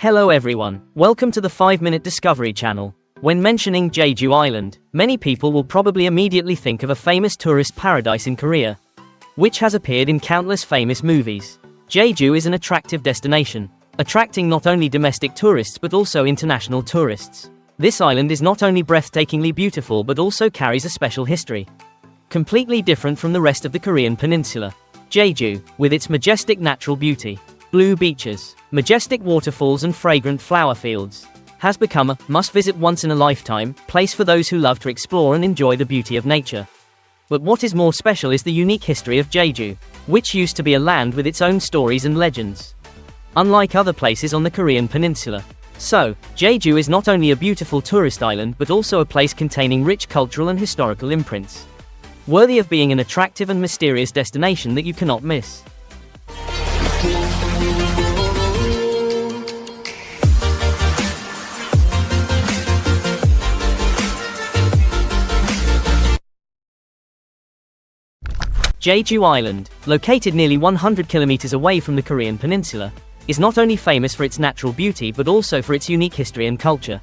Hello everyone, welcome to the 5-Minute Discovery channel. When mentioning Jeju Island, many people will probably immediately think of a famous tourist paradise in Korea, which has appeared in countless famous movies. Jeju is an attractive destination, attracting not only domestic tourists but also international tourists. This island is not only breathtakingly beautiful but also carries a special history, completely different from the rest of the Korean peninsula. Jeju, with its majestic natural beauty, blue beaches, majestic waterfalls and fragrant flower fields, has become a must-visit once-in-a-lifetime place for those who love to explore and enjoy the beauty of nature. But what is more special is the unique history of Jeju, which used to be a land with its own stories and legends, unlike other places on the Korean peninsula. So, Jeju is not only a beautiful tourist island but also a place containing rich cultural and historical imprints, worthy of being an attractive and mysterious destination that you cannot miss. Jeju Island, located nearly 100 kilometers away from the Korean peninsula, is not only famous for its natural beauty but also for its unique history and culture.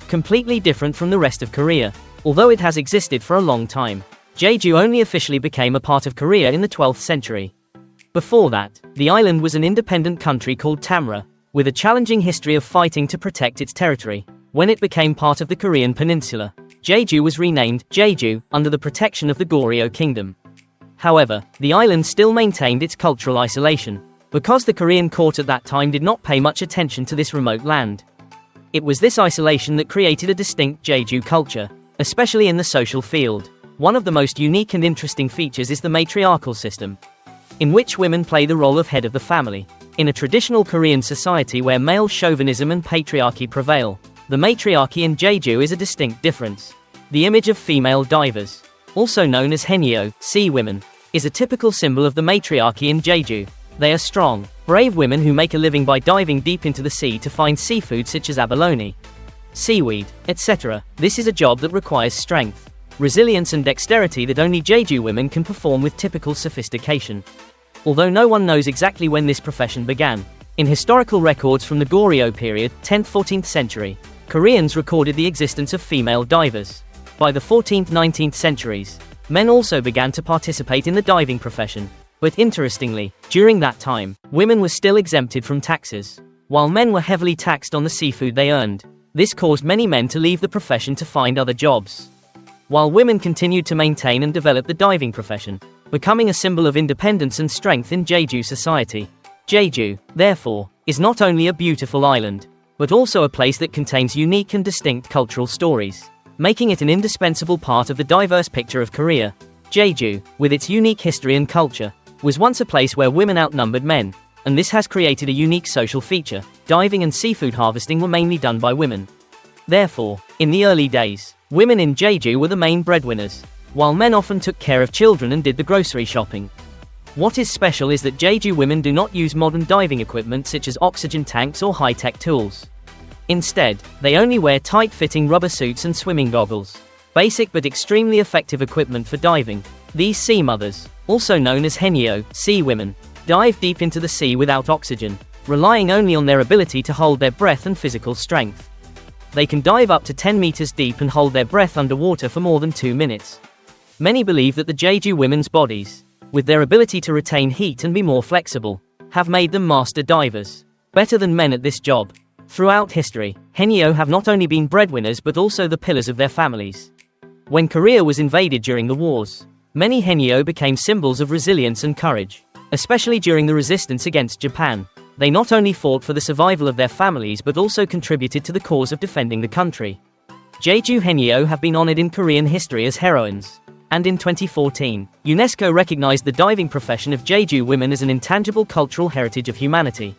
Completely different from the rest of Korea, although it has existed for a long time. Jeju only officially became a part of Korea in the 12th century. Before that, the island was an independent country called Tamra, with a challenging history of fighting to protect its territory. When it became part of the Korean peninsula, Jeju was renamed Jeju under the protection of the Goryeo Kingdom. However, the island still maintained its cultural isolation, because the Korean court at that time did not pay much attention to this remote land. It was this isolation that created a distinct Jeju culture, especially in the social field. One of the most unique and interesting features is the matriarchal system, in which women play the role of head of the family. In a traditional Korean society where male chauvinism and patriarchy prevail, the matriarchy in Jeju is a distinct difference. The image of female divers, also known as haenyeo, sea women, is a typical symbol of the matriarchy in Jeju. They are strong, brave women who make a living by diving deep into the sea to find seafood such as abalone, seaweed, etc. This is a job that requires strength, resilience and dexterity that only Jeju women can perform with typical sophistication. Although no one knows exactly when this profession began, in historical records from the Goryeo period, 10th-14th century, Koreans recorded the existence of female divers. By the 14th-19th centuries, men also began to participate in the diving profession. But interestingly, during that time, women were still exempted from taxes, while men were heavily taxed on the seafood they earned. This caused many men to leave the profession to find other jobs, while women continued to maintain and develop the diving profession, becoming a symbol of independence and strength in Jeju society. Jeju, therefore, is not only a beautiful island, but also a place that contains unique and distinct cultural stories, making it an indispensable part of the diverse picture of Korea. Jeju, with its unique history and culture, was once a place where women outnumbered men, and this has created a unique social feature. Diving and seafood harvesting were mainly done by women. Therefore, in the early days, women in Jeju were the main breadwinners, while men often took care of children and did the grocery shopping. What is special is that Jeju women do not use modern diving equipment such as oxygen tanks or high-tech tools. Instead, they only wear tight-fitting rubber suits and swimming goggles. Basic but extremely effective equipment for diving. These sea mothers, also known as haenyeo, sea women, dive deep into the sea without oxygen, relying only on their ability to hold their breath and physical strength. They can dive up to 10 meters deep and hold their breath underwater for more than 2 minutes. Many believe that the Jeju women's bodies, with their ability to retain heat and be more flexible, have made them master divers, better than men at this job. Throughout history, haenyeo have not only been breadwinners but also the pillars of their families. When Korea was invaded during the wars, many haenyeo became symbols of resilience and courage, especially during the resistance against Japan. They not only fought for the survival of their families but also contributed to the cause of defending the country. Jeju haenyeo have been honored in Korean history as heroines, and in 2014, UNESCO recognized the diving profession of Jeju women as an intangible cultural heritage of humanity.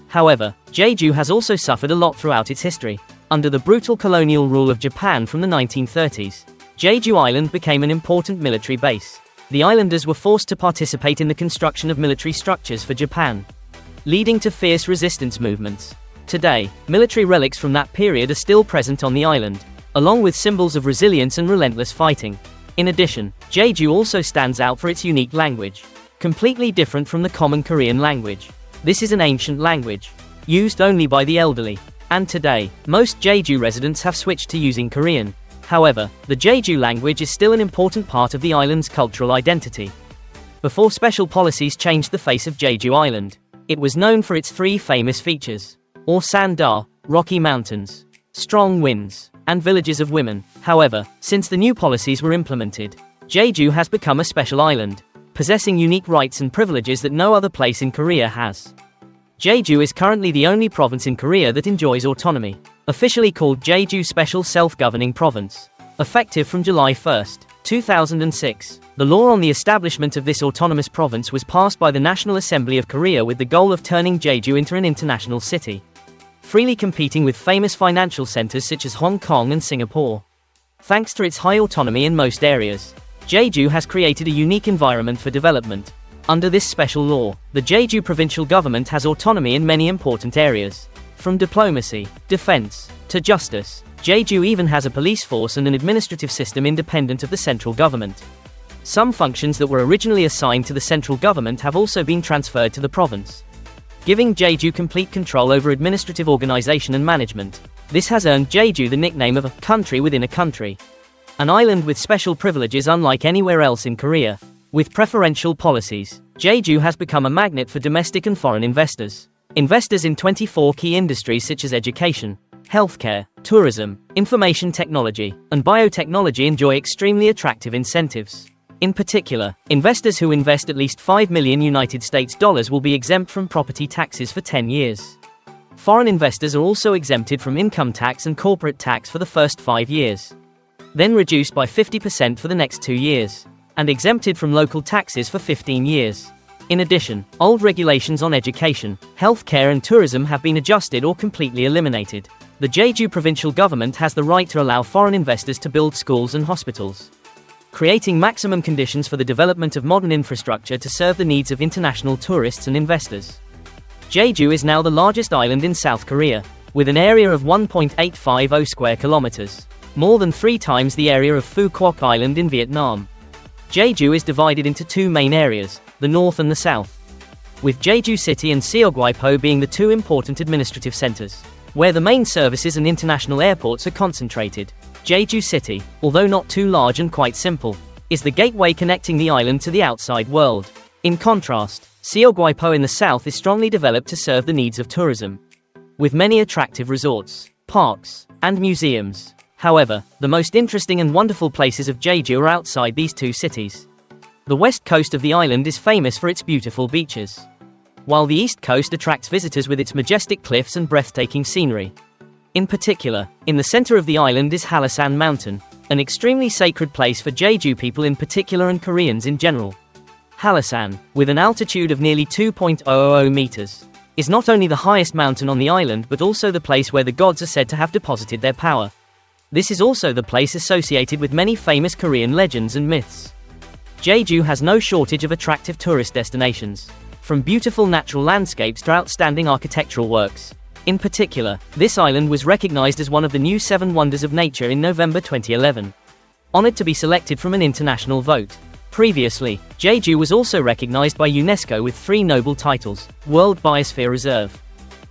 However, Jeju has also suffered a lot throughout its history. Under the brutal colonial rule of Japan from the 1930s, Jeju Island became an important military base. The islanders were forced to participate in the construction of military structures for Japan, leading to fierce resistance movements. Today, military relics from that period are still present on the island, along with symbols of resilience and relentless fighting. In addition, Jeju also stands out for its unique language, completely different from the common Korean language. This is an ancient language, used only by the elderly. And today, most Jeju residents have switched to using Korean. However, the Jeju language is still an important part of the island's cultural identity. Before special policies changed the face of Jeju Island, it was known for its three famous features: Sanda, rocky mountains, strong winds, and villages of women. However, since the new policies were implemented, Jeju has become a special island, possessing unique rights and privileges that no other place in Korea has. Jeju is currently the only province in Korea that enjoys autonomy, officially called Jeju Special Self-Governing Province. Effective from July 1, 2006, the law on the establishment of this autonomous province was passed by the National Assembly of Korea with the goal of turning Jeju into an international city, freely competing with famous financial centers such as Hong Kong and Singapore. Thanks to its high autonomy in most areas, Jeju has created a unique environment for development. Under this special law, the Jeju provincial government has autonomy in many important areas. From diplomacy, defense, to justice, Jeju even has a police force and an administrative system independent of the central government. Some functions that were originally assigned to the central government have also been transferred to the province, giving Jeju complete control over administrative organization and management. This has earned Jeju the nickname of a country within a country, an island with special privileges unlike anywhere else in Korea. With preferential policies, Jeju has become a magnet for domestic and foreign investors. Investors in 24 key industries such as education, healthcare, tourism, information technology, and biotechnology enjoy extremely attractive incentives. In particular, investors who invest at least $5 million will be exempt from property taxes for 10 years. Foreign investors are also exempted from income tax and corporate tax for the first 5 years, then reduced by 50% for the next 2 years, and exempted from local taxes for 15 years. In addition, old regulations on education, healthcare and tourism have been adjusted or completely eliminated. The Jeju provincial government has the right to allow foreign investors to build schools and hospitals, creating maximum conditions for the development of modern infrastructure to serve the needs of international tourists and investors. Jeju is now the largest island in South Korea, with an area of 1.850 square kilometers, more than 3 times the area of Phu Quoc Island in Vietnam. Jeju is divided into 2 main areas, the north and the south, with Jeju City and Seogwipo being the 2 important administrative centers, where the main services and international airports are concentrated. Jeju City, although not too large and quite simple, is the gateway connecting the island to the outside world. In contrast, Seogwipo in the south is strongly developed to serve the needs of tourism, with many attractive resorts, parks, and museums. However, the most interesting and wonderful places of Jeju are outside these 2 cities. The west coast of the island is famous for its beautiful beaches, while the east coast attracts visitors with its majestic cliffs and breathtaking scenery. In particular, in the center of the island is Halasan Mountain, an extremely sacred place for Jeju people in particular and Koreans in general. Halasan, with an altitude of nearly 2.000 meters, is not only the highest mountain on the island but also the place where the gods are said to have deposited their power. This is also the place associated with many famous Korean legends and myths. Jeju has no shortage of attractive tourist destinations, from beautiful natural landscapes to outstanding architectural works. In particular, this island was recognized as one of the new 7 wonders of nature in November 2011, honored to be selected from an international vote. Previously, Jeju was also recognized by UNESCO with 3 noble titles: World Biosphere Reserve,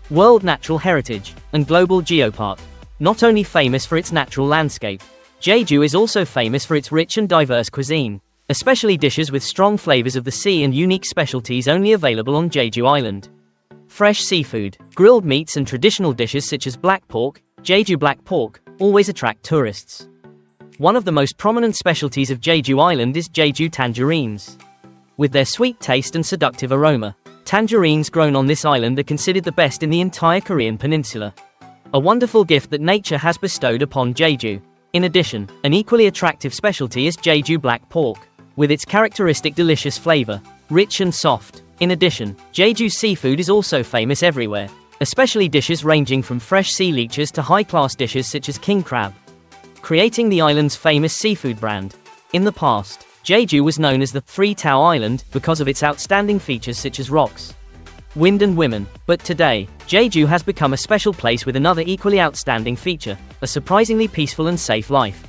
World Natural Heritage, and Global Geopark. Not only famous for its natural landscape, Jeju is also famous for its rich and diverse cuisine, especially dishes with strong flavors of the sea and unique specialties only available on Jeju Island. Fresh seafood, grilled meats and traditional dishes such as black pork, Jeju black pork, always attract tourists. One of the most prominent specialties of Jeju Island is Jeju tangerines. With their sweet taste and seductive aroma, tangerines grown on this island are considered the best in the entire Korean peninsula, a wonderful gift that nature has bestowed upon Jeju. In addition, an equally attractive specialty is Jeju black pork, with its characteristic delicious flavor, rich and soft. In addition, Jeju seafood is also famous everywhere, especially dishes ranging from fresh sea leeches to high-class dishes such as king crab, creating the island's famous seafood brand. In the past, Jeju was known as the Three-Tao Island because of its outstanding features such as rocks, wind and women, but today, Jeju has become a special place with another equally outstanding feature, a surprisingly peaceful and safe life.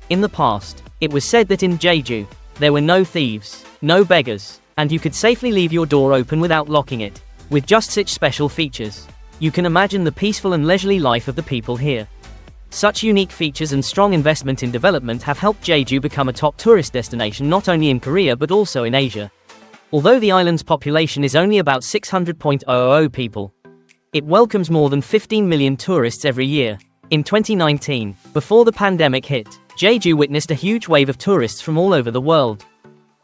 In the past, it was said that in Jeju, there were no thieves, no beggars, and you could safely leave your door open without locking it. With just such special features, You can imagine the peaceful and leisurely life of the people here. Such unique features and strong investment in development have helped Jeju become a top tourist destination not only in Korea but also in Asia. Although the island's population is only about 600,000 people, it welcomes more than 15 million tourists every year. In 2019, before the pandemic hit, Jeju witnessed a huge wave of tourists from all over the world.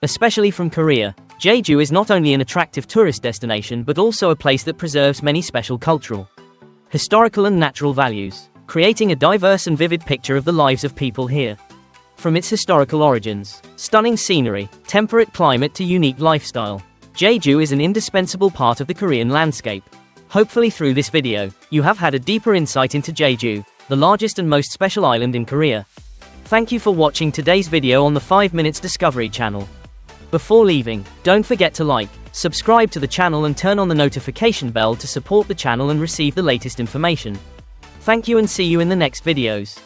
Especially from Korea, Jeju is not only an attractive tourist destination but also a place that preserves many special cultural, historical and natural values, creating a diverse and vivid picture of the lives of people here. From its historical origins, stunning scenery, temperate climate to unique lifestyle, Jeju is an indispensable part of the Korean landscape. Hopefully through this video, you have had a deeper insight into Jeju, the largest and most special island in Korea. Thank you for watching today's video on the 5 Minutes Discovery channel. Before leaving, don't forget to like, subscribe to the channel and turn on the notification bell to support the channel and receive the latest information. Thank you and see you in the next videos.